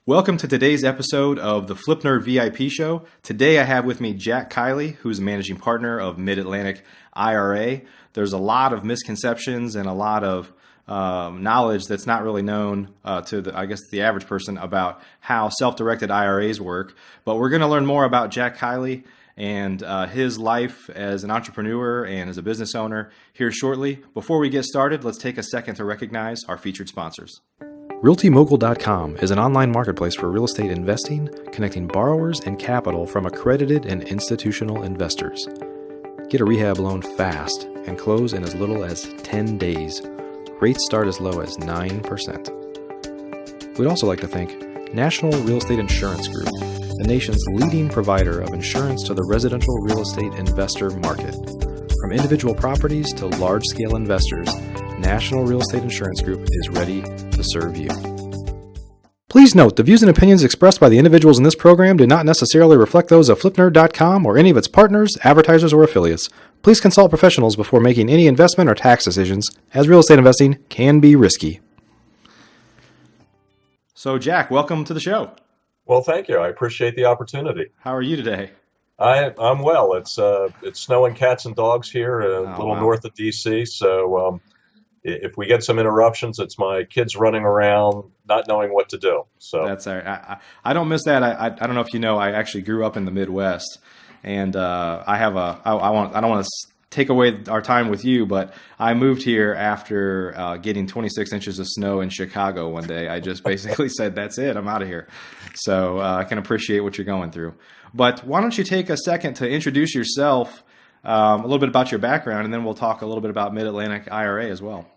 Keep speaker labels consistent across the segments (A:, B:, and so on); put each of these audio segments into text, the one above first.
A: Welcome to today's episode of the Flip Nerd VIP Show. Today I have with me Jack Kiley, who's a managing partner of MidAtlantic IRA. There's a lot of misconceptions and a lot of knowledge that's not really known to the average person about how self-directed IRAs work. But we're going to learn more about Jack Kiley and his life as an entrepreneur and as a business owner here shortly. Before we get started, let's take a second to recognize our featured sponsors. RealtyMogul.com is an online marketplace for real estate investing, connecting borrowers and capital from accredited and institutional investors. Get a rehab loan fast and close in as little as 10 days. Rates start as low as 9%. We'd also like to thank National Real Estate Insurance Group, the nation's leading provider of insurance to the residential real estate investor market. From individual properties to large-scale investors, National Real Estate Insurance Group is ready to serve you. Please note, the views and opinions expressed by the individuals in this program do not necessarily reflect those of FlipNerd.com or any of its partners, advertisers, or affiliates. Please consult professionals before making any investment or tax decisions, as real estate investing can be risky. So, Jack, welcome to the show.
B: Well, thank you. I appreciate the opportunity.
A: How are you today?
B: I'm well. It's snowing cats and dogs here, north of DC. So if we get some interruptions, it's my kids running around, not knowing what to do. So
A: that's all right. I don't miss that. I don't know if you know, I actually grew up in the Midwest, and I don't want to take away our time with you, but I moved here after getting 26 inches of snow in Chicago one day. I just basically said, that's it, I'm out of here. So I can appreciate what you're going through. But why don't you take a second to introduce yourself, a little bit about your background, and then we'll talk a little bit about MidAtlantic IRA as well.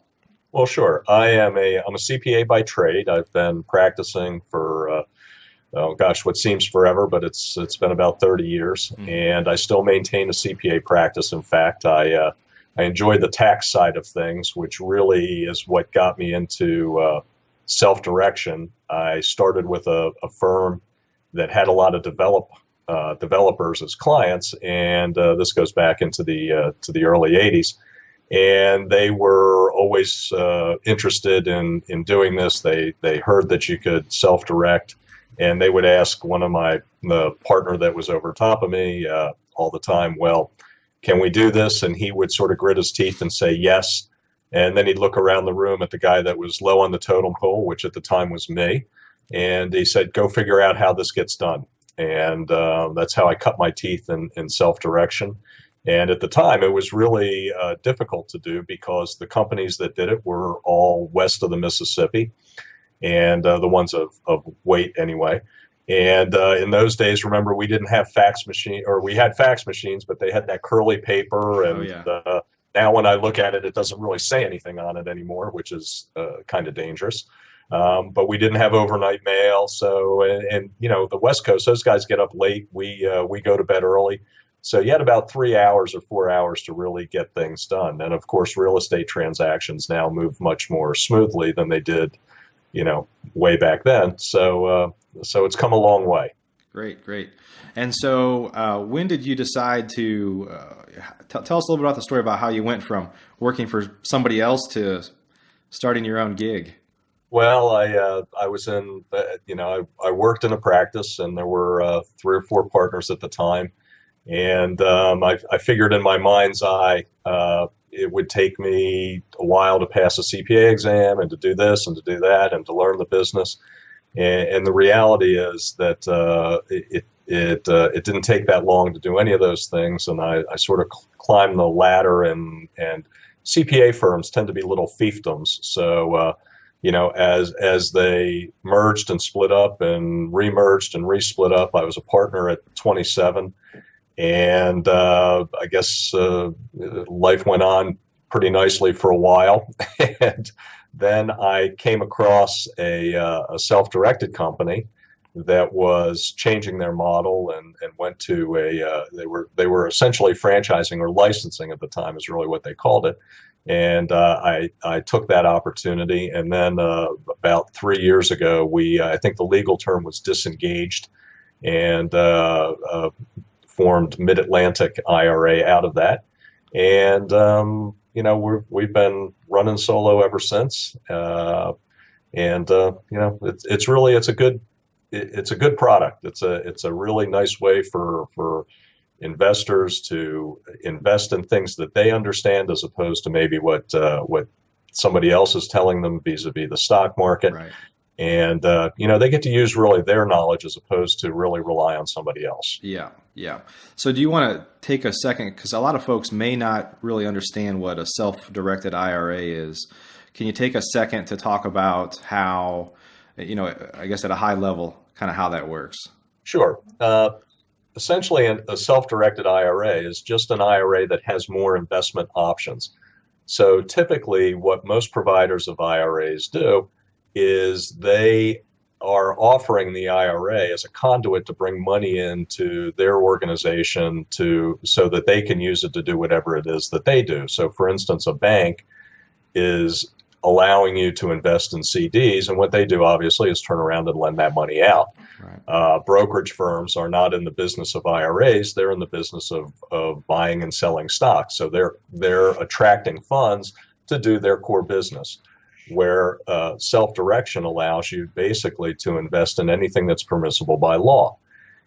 B: Well, sure. I'm a CPA by trade. I've been practicing for what seems forever, but it's been about 30 years, and I still maintain a CPA practice. In fact, I enjoy the tax side of things, which really is what got me into self-direction. I started with a firm that had a lot of developers as clients, and this goes back into the early 80s. And they were always interested in doing this. They heard that you could self-direct, and they would ask the partner that was over top of me all the time, well, can we do this? And he would sort of grit his teeth and say yes. And then he'd look around the room at the guy that was low on the totem pole, which at the time was me. And he said, go figure out how this gets done. And that's how I cut my teeth in self-direction. And at the time, it was really difficult to do because the companies that did it were all west of the Mississippi, and the ones of weight anyway. And in those days, remember, we didn't have fax machine, or we had fax machines, but they had that curly paper. And now when I look at it, it doesn't really say anything on it anymore, which is kind of dangerous. But we didn't have overnight mail. So, and the West Coast, those guys get up late. We go to bed early. So you had about 3 hours or 4 hours to really get things done. And of course, real estate transactions now move much more smoothly than they did, way back then. So it's come a long way.
A: Great. And so when did you decide to tell us a little bit about the story about how you went from working for somebody else to starting your own gig?
B: Well, I was in, I worked in a practice, and there were 3 or 4 partners at the time. And I figured in my mind's eye, it would take me a while to pass a CPA exam and to do this and to do that and to learn the business. And the reality is that it didn't take that long to do any of those things. And I sort of climbed the ladder, and CPA firms tend to be little fiefdoms. So, as they merged and split up and remerged and resplit up, I was a partner at 27. And I guess life went on pretty nicely for a while. And then I came across a self-directed company that was changing their model and went to they were essentially franchising or licensing at the time is really what they called it. And I took that opportunity. And then about 3 years ago, I think the legal term was disengaged. And formed MidAtlantic IRA out of that. And, we've been running solo ever since. It's a good product. It's a really nice way for investors to invest in things that they understand, as opposed to maybe what somebody else is telling them vis-a-vis the stock market.
A: Right.
B: And they get to use really their knowledge as opposed to really rely on somebody else.
A: Yeah, yeah. So do you want to take a second, because a lot of folks may not really understand what a self-directed IRA is. Can you take a second to talk about how, I guess at a high level, kind of how that works?
B: Sure. Essentially, a self-directed IRA is just an IRA that has more investment options. So typically what most providers of IRAs do is they are offering the IRA as a conduit to bring money into their organization so that they can use it to do whatever it is that they do. So for instance, a bank is allowing you to invest in CDs, and what they do obviously is turn around and lend that money out. Right. Brokerage firms are not in the business of IRAs; they're in the business of buying and selling stocks. So they're attracting funds to do their core business. Where self-direction allows you basically to invest in anything that's permissible by law.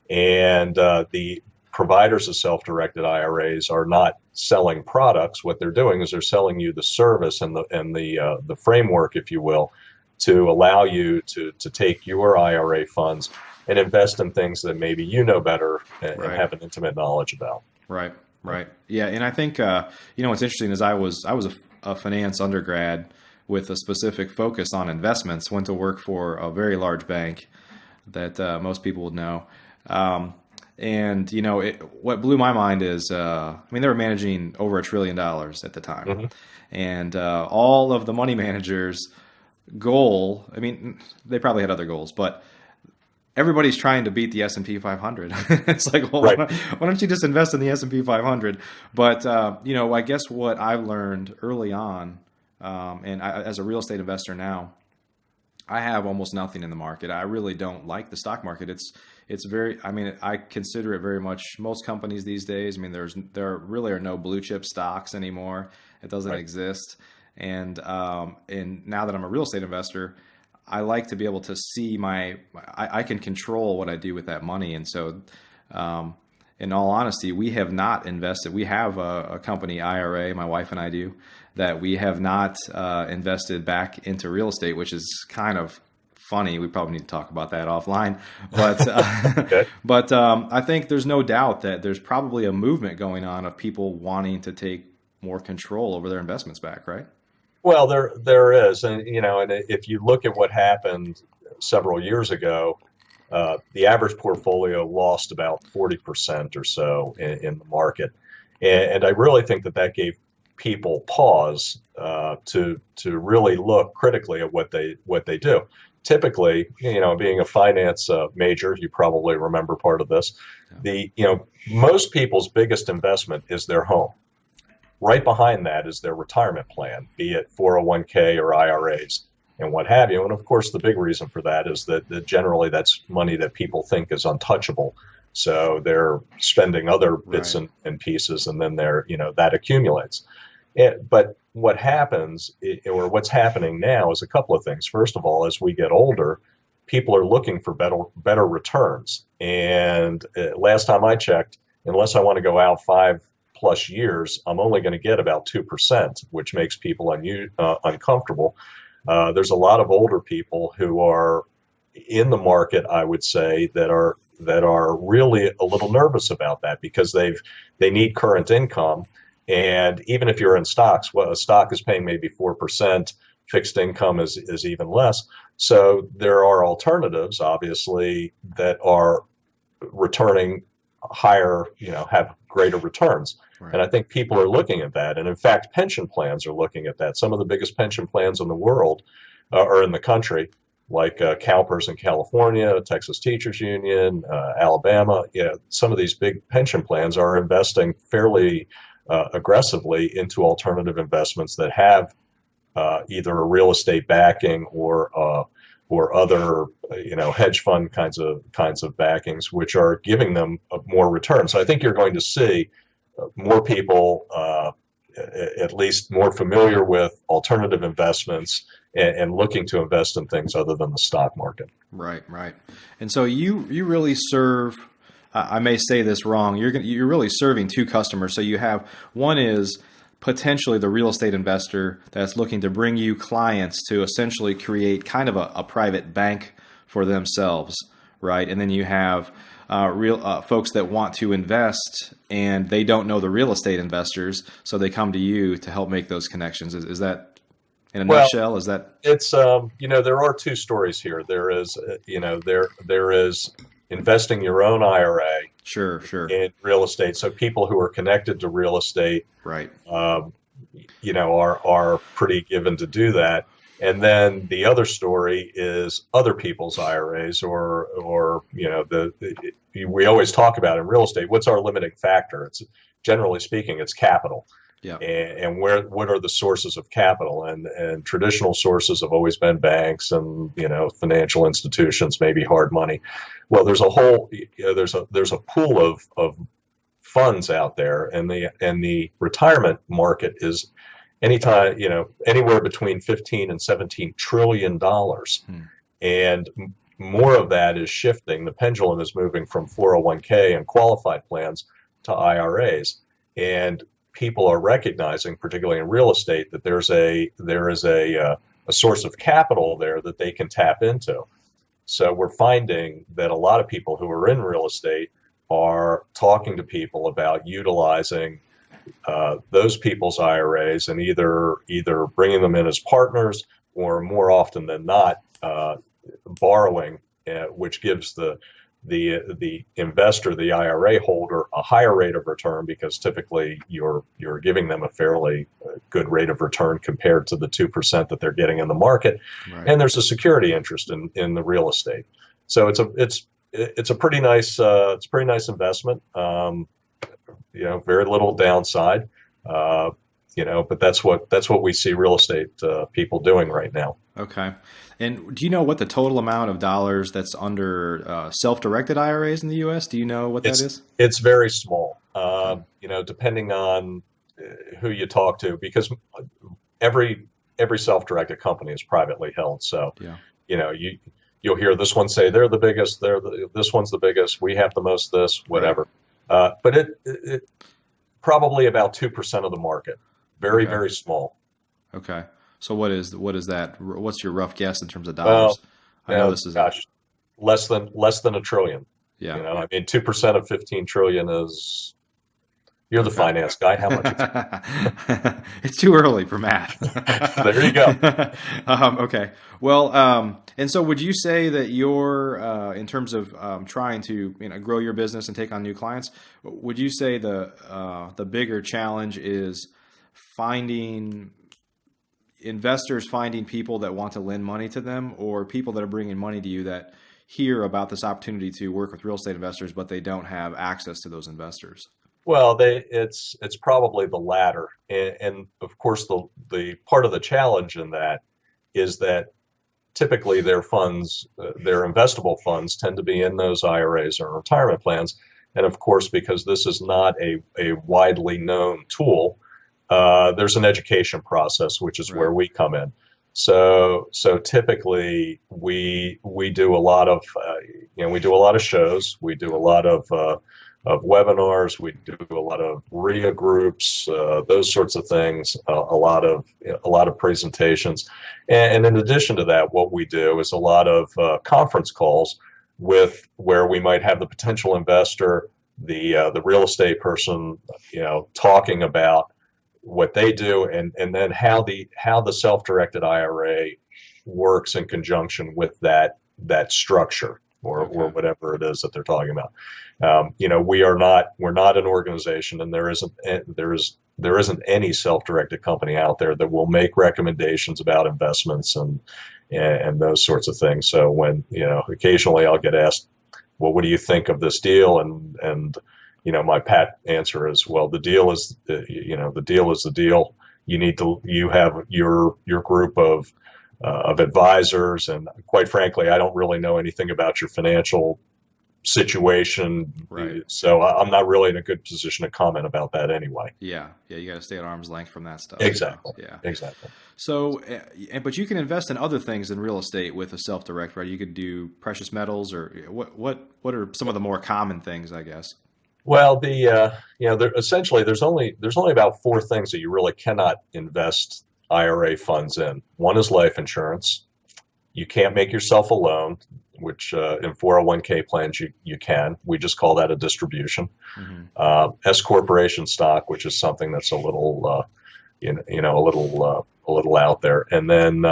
B: And the providers of self-directed IRAs are not selling products. What they're doing is they're selling you the service and the framework, if you will, to allow you to take your IRA funds and invest in things that maybe you know better and have an intimate knowledge about.
A: Right, right. Yeah, and I think, what's interesting is I was a finance undergrad with a specific focus on investments, went to work for a very large bank that most people would know. What blew my mind is, they were managing over $1 trillion at the time. Mm-hmm. And all of the money managers' goal, they probably had other goals, but everybody's trying to beat the S&P 500. It's like, well, right. why don't you just invest in the S&P 500? But, I guess what I've learned early on, as a real estate investor now, I have almost nothing in the market. I really don't like the stock market. It's very, I consider it very much, most companies these days, there really are no blue chip stocks anymore. It doesn't exist. And now that I'm a real estate investor, I like to be able to see I can control what I do with that money. And so, in all honesty, we have not invested. We have a company IRA, my wife and I do, that we have not invested back into real estate, which is kind of funny. We probably need to talk about that offline. But okay. But I think there's no doubt that there's probably a movement going on of people wanting to take more control over their investments back, right?
B: Well, there is, and if you look at what happened several years ago, the average portfolio lost about 40% or so in the market, and I really think that gave people pause to really look critically at what they do. Typically, being a finance major, you probably remember part of this. Most people's biggest investment is their home. Right behind that is their retirement plan, be it 401k or IRAs and what have you. And of course, the big reason for that is that generally that's money that people think is untouchable. So they're spending other bits and pieces, and then that accumulates. But what happens, or what's happening now, is a couple of things. First of all, as we get older, people are looking for better returns. And last time I checked, unless I want to go out 5+ years, I'm only going to get about 2%, which makes people uncomfortable. There's a lot of older people who are in the market, I would say, that are really a little nervous about that, because they need current income. And even if you're in stocks, a stock is paying maybe 4%, fixed income is even less. So there are alternatives, obviously, that are returning higher, have greater returns. Right. And I think people are looking at that. And in fact, pension plans are looking at that. Some of the biggest pension plans in the world or in the country, like CalPERS in California, Texas Teachers Union, Alabama, some of these big pension plans are investing fairly aggressively into alternative investments that have either a real estate backing or or other hedge fund kinds of backings, which are giving them more return. So I think you're going to see more people, at least more familiar with alternative investments and looking to invest in things other than the stock market.
A: Right, right. And so you really serve. I may say this wrong. You're really serving two customers. So you have one is potentially the real estate investor that's looking to bring you clients to essentially create kind of a private bank for themselves, right? And then you have real folks that want to invest and they don't know the real estate investors, so they come to you to help make those connections. Is that in a nutshell? Is that?
B: It's there are two stories here. There is there is investing your own IRA.
A: Sure.
B: In real estate. So people who are connected to real estate,
A: right,
B: are pretty given to do that. And then the other story is other people's IRAs, or we always talk about in real estate, what's our limiting factor? It's generally speaking, it's capital.
A: Yeah.
B: And what are the sources of capital? And traditional sources have always been banks and financial institutions, maybe hard money. Well, there's a whole there's a pool of funds out there, and the retirement market is anywhere between 15 and 17 trillion dollars, and more of that is shifting. The pendulum is moving from 401k and qualified plans to IRAs, and people are recognizing, particularly in real estate, that there is a source of capital there that they can tap into. So we're finding that a lot of people who are in real estate are talking to people about utilizing those people's IRAs and either bringing them in as partners, or more often than not, borrowing, which gives the investor, the IRA holder, a higher rate of return, because typically you're giving them a fairly good rate of return compared to the 2% that they're getting in the market. Right. And there's a security interest in the real estate. So it's a pretty nice investment. Very little downside. But that's what we see real estate people doing right now.
A: Okay. And do you know what the total amount of dollars that's under self-directed IRAs in the U.S.? Do you know what that is?
B: It's very small. Depending on who you talk to, because every self-directed company is privately held. So, yeah. You'll hear this one say they're the biggest. This one's the biggest. We have the most. This, whatever. Right. But it probably about 2% of the market. Very, very small.
A: Okay. So what is that? What's your rough guess in terms of dollars?
B: I know this is less than $1 trillion.
A: Yeah.
B: 2% of 15 trillion is. You're the finance guy. How much?
A: It's too early for math.
B: There you go.
A: Okay. Well, and so would you say that you're, in terms of trying to grow your business and take on new clients, would you say the bigger challenge is finding people that want to lend money to them, or people that are bringing money to you that hear about this opportunity to work with real estate investors, but they don't have access to those investors?
B: Well, it's probably the latter, and of course the part of the challenge in that is that typically their funds, their investable funds, tend to be in those IRAs or retirement plans, and of course, because this is not a widely known tool, there's an education process, which is where we come in. So typically we do a lot of shows, we do a lot of webinars, we do a lot of RIA groups, those sorts of things, a lot of presentations, and in addition to that, what we do is a lot of conference calls where we might have the potential investor, the real estate person, talking about what they do, and then how the self-directed IRA works in conjunction with that structure or whatever it is that they're talking about. We're not an organization, and there isn't any self-directed company out there that will make recommendations about investments and those sorts of things. So when occasionally I'll get asked, well, what do you think of this deal? And my pat answer is, well, the deal is the deal. You have your group of of advisors, and quite frankly, I don't really know anything about your financial situation,
A: Right.
B: so I'm not really in a good position to comment about that anyway.
A: Yeah. Yeah. You got to stay at arm's length from that stuff.
B: Exactly.
A: So, yeah.
B: Exactly.
A: So, but you can invest in other things than real estate with a self-direct, right? You could do precious metals, or what are some of the more common things, I guess?
B: Well, essentially there's only about four things that you really cannot invest IRA funds in. One is life insurance. You can't make yourself a loan, which in 401k plans you can. We just call that a distribution.
A: Mm-hmm.
B: S corporation stock, which is something that's a little a little out there, and then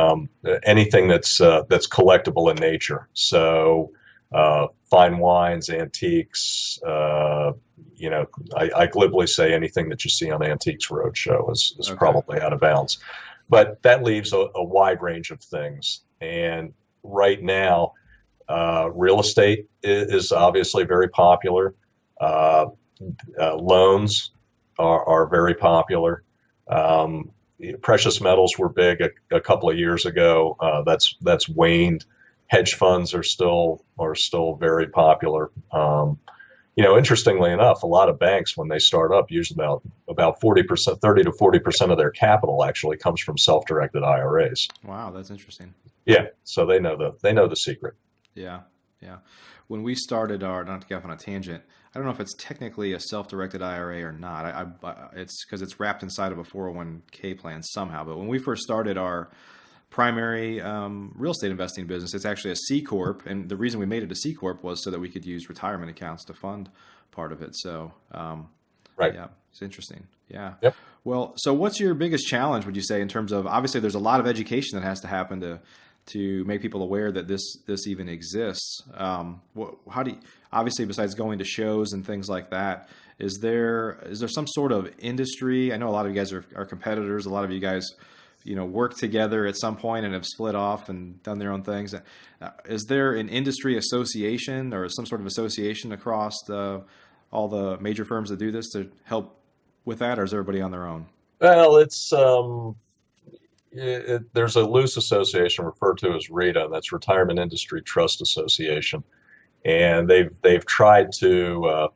B: anything that's collectible in nature. So fine wines, antiques. I glibly say anything that you see on Antiques Roadshow is
A: Okay.
B: probably out of bounds. But that leaves a wide range of things. And right now, real estate is obviously very popular. Loans are very popular. Precious metals were big a couple of years ago. That's waned. Hedge funds are still very popular. Interestingly enough, a lot of banks, when they start up, use about 40%, 30 to 40% of their capital actually comes from self-directed IRAs.
A: Wow, that's interesting.
B: Yeah, so they know the secret.
A: Yeah, yeah. When we started not to get off on a tangent, I don't know if it's technically a self-directed IRA or not. It's because it's wrapped inside of a 401k plan somehow. But when we first started our primary real estate investing business, it's actually a C corp, and the reason we made it a C corp was so that we could use retirement accounts to fund part of it. So,
B: right.
A: Yeah, it's interesting. Yeah.
B: Yep.
A: Well, so what's your biggest challenge, would you say, in terms of, obviously there's a lot of education that has to happen to make people aware that this even exists. How do you, obviously, besides going to shows and things like that, is there some sort of industry? I know a lot of you guys are competitors. A lot of you guys, work together at some point and have split off and done their own things. Is there an industry association or some sort of association across all the major firms that do this to help with that, or is everybody on their own?
B: Well, it's there's a loose association referred to as RITA, and that's Retirement Industry Trust Association, and they've tried to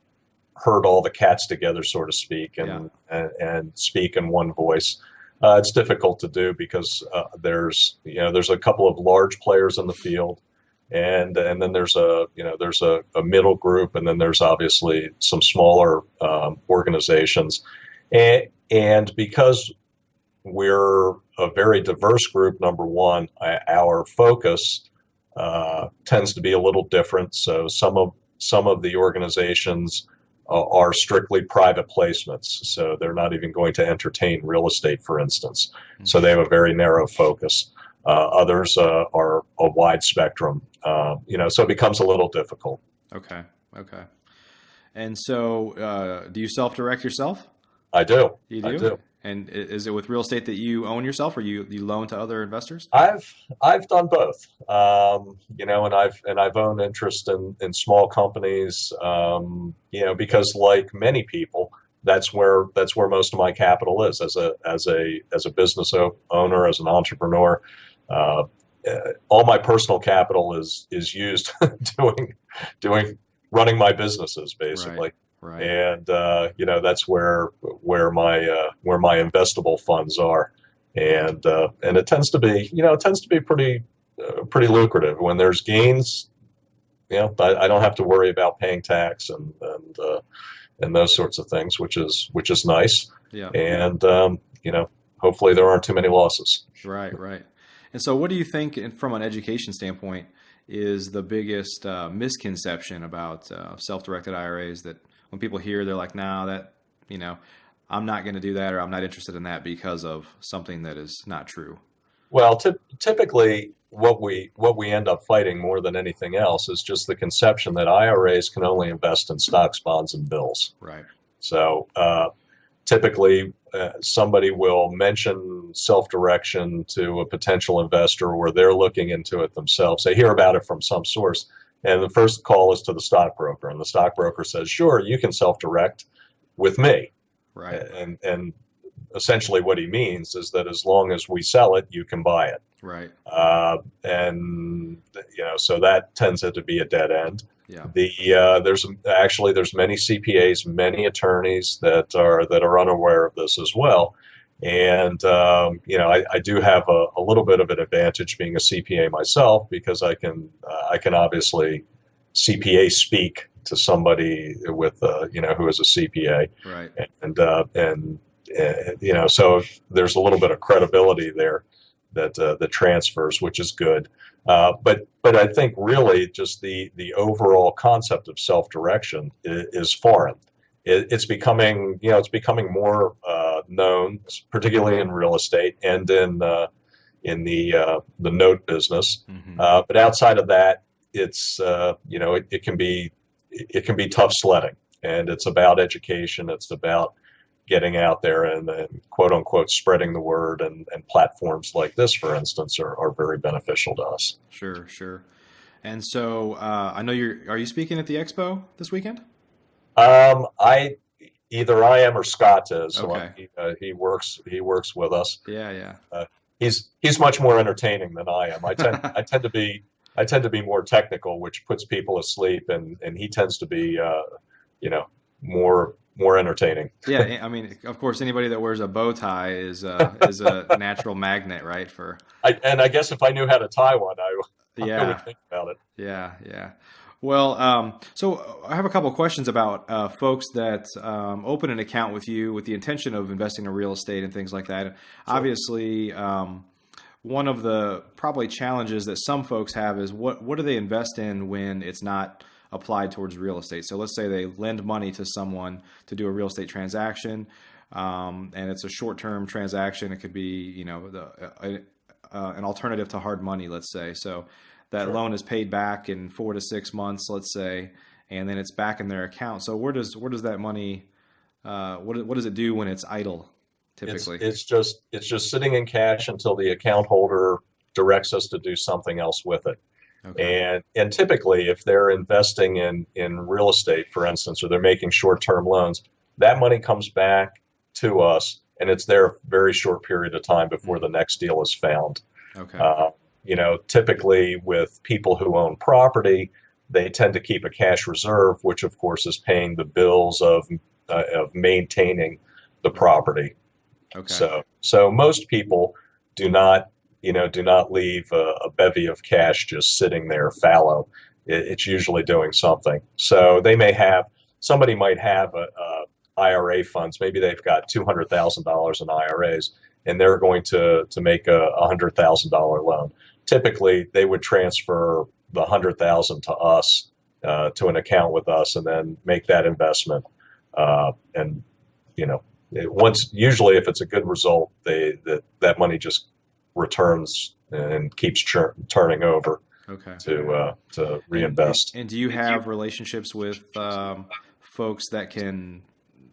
B: herd all the cats together, so to speak, and speak in one voice. It's difficult to do because there's a couple of large players in the field, and then there's a middle group, and then there's obviously some smaller organizations, and because we're a very diverse group, number one, our focus tends to be a little different. So some of the organizations are strictly private placements, so they're not even going to entertain real estate, for instance. Mm-hmm. So they have a very narrow focus. Others are a wide spectrum, so it becomes a little difficult.
A: Okay. And so, do you self-direct yourself?
B: I do.
A: You do?
B: I do.
A: And is it with real estate that you own yourself, or you loan to other investors?
B: I've done both. And I've owned interest in small companies. Because like many people, that's where most of my capital is as a business owner, as an entrepreneur. All my personal capital is used running my businesses, basically.
A: Right.
B: And that's where my investable funds are, and it tends to be pretty lucrative. When there's gains, I don't have to worry about paying tax and those sorts of things, which is nice.
A: Yeah.
B: And hopefully there aren't too many losses.
A: Right. And so, what do you think, from an education standpoint, is the biggest misconception about self-directed IRAs that when people hear, they're like, "No, that I'm not going to do that, or I'm not interested in that because of something that is not true"?
B: Well, typically, what we end up fighting more than anything else is just the conception that IRAs can only invest in stocks, bonds, and bills.
A: Right.
B: So typically, somebody will mention self-direction to a potential investor, or they're looking into it themselves. They hear about it from some source, and the first call is to the stockbroker, and the stockbroker says, "Sure, you can self-direct with me."
A: Right.
B: And essentially what he means is that as long as we sell it, you can buy it.
A: Right.
B: And so that tends to be a dead end.
A: Yeah.
B: There's many CPAs, many attorneys that are unaware of this as well. And I do have a little bit of an advantage being a CPA myself, because I can obviously CPA speak to somebody with who is a CPA,
A: right?
B: And so there's a little bit of credibility there that transfers, which is good. But I think really just the overall concept of self-direction is foreign. It's becoming more known, particularly in real estate and in the note business.
A: Mm-hmm.
B: But outside of that, it's it can be tough sledding, and it's about education. It's about getting out there and quote unquote spreading the word, and platforms like this, for instance, are very beneficial to us.
A: Sure. And so I know are you speaking at the expo this weekend?
B: Either I am or Scott is.
A: Okay.
B: He works with us.
A: Yeah.
B: He's much more entertaining than I am. I tend to be more technical, which puts people asleep, and he tends to be more entertaining.
A: Yeah, I mean, of course, anybody that wears a bow tie is a natural magnet, right?
B: I guess if I knew how to tie one, I would think about it.
A: Yeah. Well, so I have a couple of questions about folks that open an account with you with the intention of investing in real estate and things like that. Sure. Obviously, one of the probably challenges that some folks have is what do they invest in when it's not applied towards real estate? So let's say they lend money to someone to do a real estate transaction, and it's a short-term transaction. It could be, an alternative to hard money, let's say. So that Sure. loan is paid back in 4 to 6 months, let's say, and then it's back in their account. So where does that money? What does it do when it's idle? Typically,
B: it's just sitting in cash until the account holder directs us to do something else with it. Okay. And typically, if they're investing in real estate, for instance, or they're making short-term loans, that money comes back to us, and it's there a very short period of time before the next deal is found.
A: Okay.
B: Typically with people who own property, they tend to keep a cash reserve, which of course is paying the bills of maintaining the property.
A: Okay.
B: So most people do not leave a bevy of cash just sitting there fallow. It's usually doing something. So somebody might have a IRA funds. Maybe they've got $200,000 in IRAs, and they're going to make a $100,000 loan. Typically, they would transfer the $100,000 to us, to an account with us, and then make that investment. Usually, if it's a good result, that money just returns and keeps turning over.
A: Okay.
B: To reinvest.
A: And do you have relationships with folks that can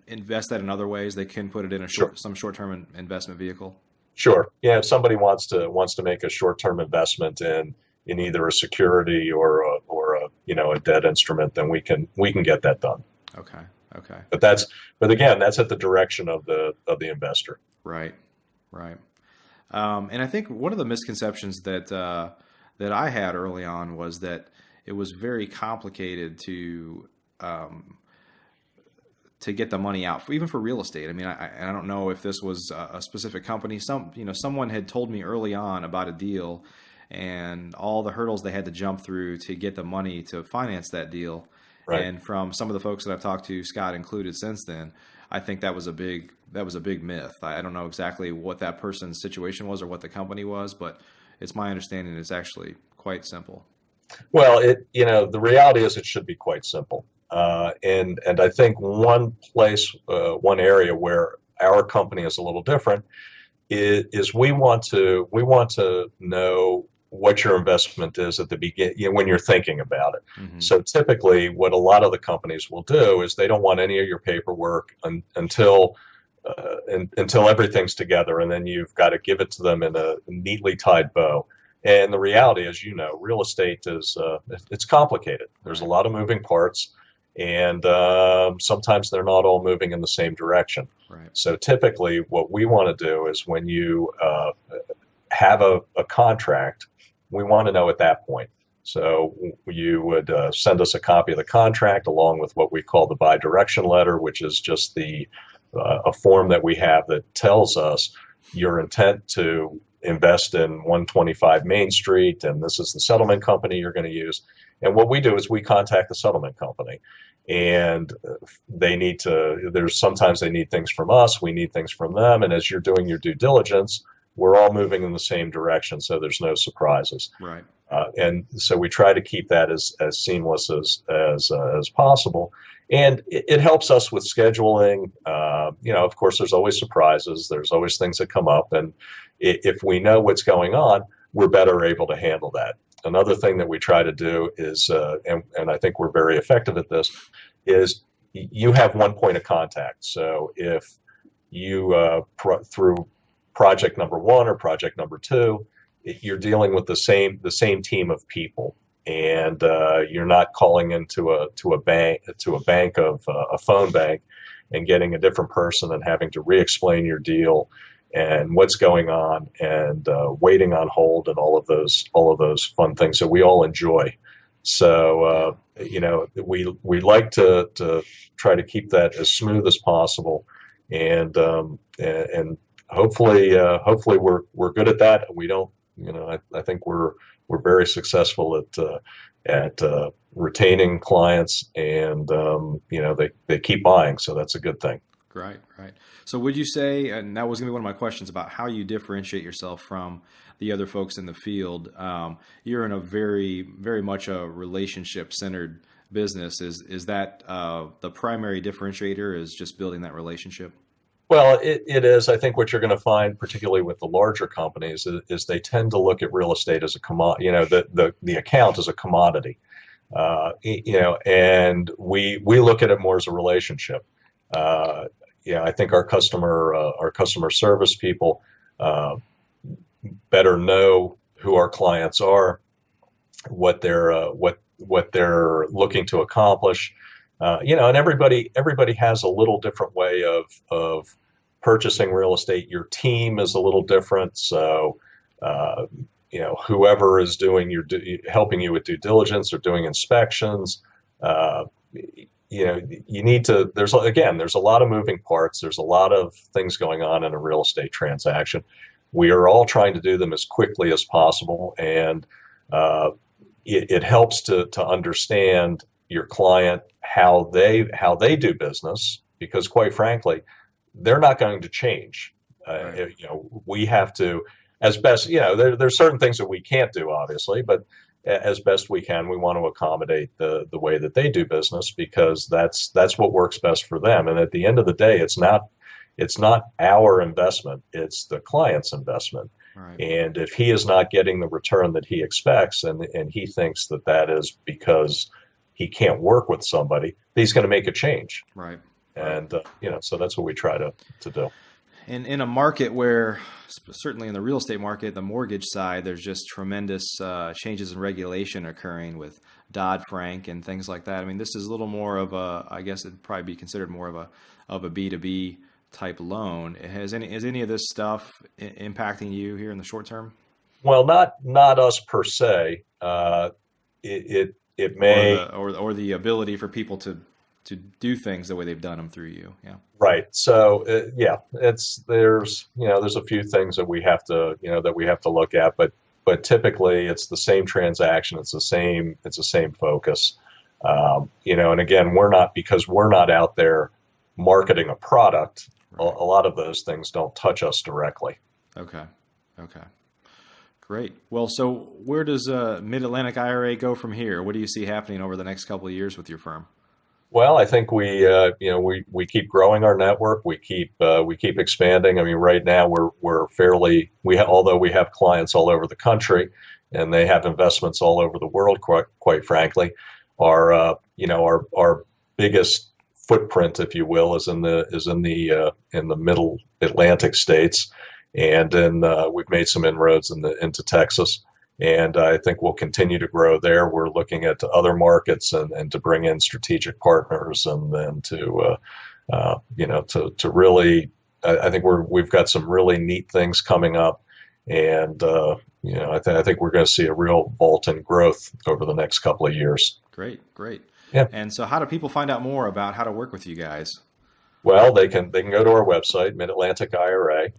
A: invest that in other ways? They can put it in some short-term investment vehicle.
B: Sure. Yeah. If somebody wants to make a short-term investment in either a security or a debt instrument, then we can get that done.
A: Okay.
B: But again, that's at the direction of the investor.
A: Right. And I think one of the misconceptions that I had early on was that it was very complicated to get the money out, even for real estate. I mean, I don't know if this was a specific company. Someone had told me early on about a deal and all the hurdles they had to jump through to get the money to finance that deal. Right. And from some of the folks that I've talked to, Scott included, since then, I think that was a big myth. I don't know exactly what that person's situation was or what the company was, but it's my understanding it's actually quite simple.
B: Well, the reality is it should be quite simple. And I think one area where our company is a little different is we want to know what your investment is at the beginning, when you're thinking about it. Mm-hmm. So typically what a lot of the companies will do is they don't want any of your paperwork until everything's together, and then you've got to give it to them in a neatly tied bow. And the reality is, real estate is it's complicated. There's a lot of moving parts. and sometimes they're not all moving in the same direction.
A: Right.
B: So typically, what we want to do is when you have a contract, we want to know at that point. So you would send us a copy of the contract along with what we call the bi-direction letter, which is just a form that we have that tells us your intent to invest in 125 Main Street, and this is the settlement company you're going to use. And what we do is we contact the settlement company, and sometimes they need things from us, we need things from them, and as you're doing your due diligence, we're all moving in the same direction, so there's no surprises.
A: Right.
B: And so we try to keep that as seamless as possible. And it helps us with scheduling. Of course, there's always surprises. There's always things that come up. And if we know what's going on, we're better able to handle that. Another thing that we try to do is, and I think we're very effective at this, is you have one point of contact. So if you, through project number one or project number two, you're dealing with the same team of people, and you're not calling into a bank of a phone bank and getting a different person and having to re-explain your deal and what's going on and waiting on hold and all of those fun things that we all enjoy. So we like to try to keep that as smooth as possible, and hopefully we're good at that. We don't. I think we're very successful at retaining clients, and they keep buying, so that's a good thing.
A: Right. So would you say, and that was going to be one of my questions about how you differentiate yourself from the other folks in the field? You're in a very, very much a relationship-centered business. Is that the primary differentiator? Is just building that relationship?
B: Well, it is. I think what you're going to find, particularly with the larger companies, is they tend to look at real estate as a commodity. The account as a commodity. And we look at it more as a relationship. I think our customer service people better know who our clients are, what they're looking to accomplish. And everybody has a little different way of purchasing real estate. Your team is a little different. So, whoever is helping you with due diligence or doing inspections, you need to, there's a lot of moving parts. There's a lot of things going on in a real estate transaction. We are all trying to do them as quickly as possible. And it helps to understand your client, how they do business, because quite frankly, they're not going to change.
A: Right.
B: We have to, as best, there's certain things that we can't do, obviously, but as best we can, we want to accommodate the way that they do business, because that's what works best for them. And at the end of the day, it's not our investment, it's the client's investment.
A: Right.
B: And if he is not getting the return that he expects, and he thinks that is because he can't work with somebody, he's going to make a change.
A: Right.
B: And, so that's what we try to do.
A: And in a market where, certainly in the real estate market, the mortgage side, there's just tremendous changes in regulation occurring with Dodd-Frank and things like that. I mean, this is a little more of I guess it'd probably be considered more of a B2B type loan. Is any of this stuff impacting you here in the short term?
B: Well, not us per se. It may,
A: or the ability for people to do things the way they've done them through you. Yeah.
B: Right. So there's a few things that we have to look at, but typically it's the same transaction. It's the same focus. And again, because we're not out there marketing a product. Right. A lot of those things don't touch us directly.
A: Okay. Great. Well, so where does MidAtlantic IRA go from here? What do you see happening over the next couple of years with your firm?
B: Well, I think we keep growing our network. We keep expanding. I mean, right now although we have clients all over the country, and they have investments all over the world. Quite frankly, our biggest footprint, if you will, is in the Middle Atlantic states, and then we've made some inroads into Texas. And I think we'll continue to grow there. We're looking at other markets and to bring in strategic partners, and then to to really, I think we've got some really neat things coming up, and I think we're going to see a real vault in growth over the next couple of years.
A: Great, great.
B: Yeah.
A: And so, how do people find out more about how to work with you guys?
B: Well, they can go to our website, MidAtlantic IRA.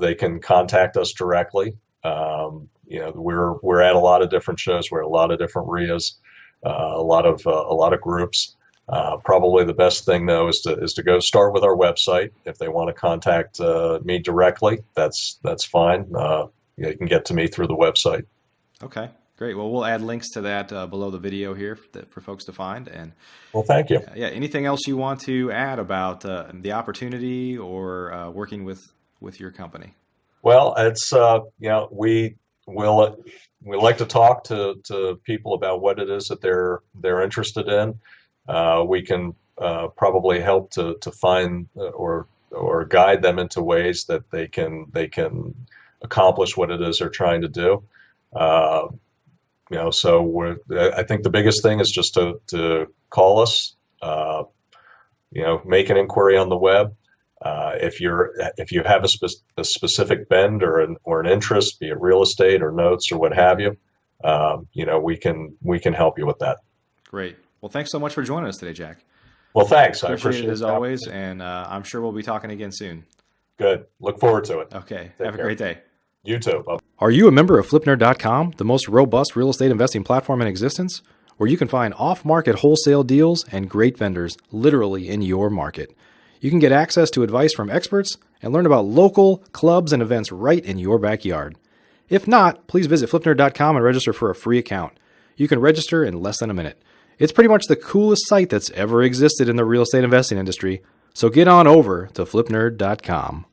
B: They can contact us directly. We're at a lot of different shows. We're at a lot of different RIAs, a lot of groups. Probably the best thing though is to go start with our website. If they want to contact me directly, that's fine. You can get to me through the website.
A: Okay, great. Well, we'll add links to that below the video here for folks to find. And
B: well, thank you.
A: Yeah, anything else you want to add about the opportunity or working with your company?
B: Well, it's we like to talk to people about what it is that they're interested in. We can probably help to find or guide them into ways that they can accomplish what it is they're trying to do. So I think the biggest thing is just to call us. Make an inquiry on the web. If you have a specific bend or an interest, be it real estate or notes or what have you, we can help you with that.
A: Great. Well, thanks so much for joining us today, Jack.
B: Well, thanks.
A: I appreciate it as always, and I'm sure we'll be talking again soon.
B: Good. Look forward to it.
A: Okay.
B: Take
A: Have
B: care.
A: a great day.
B: You too. Bye.
A: Are you a member of FlipNerd.com, the most robust real estate investing platform in existence, where you can find off-market wholesale deals and great vendors literally in your market? You can get access to advice from experts and learn about local clubs and events right in your backyard. If not, please visit FlipNerd.com and register for a free account. You can register in less than a minute. It's pretty much the coolest site that's ever existed in the real estate investing industry, so get on over to FlipNerd.com.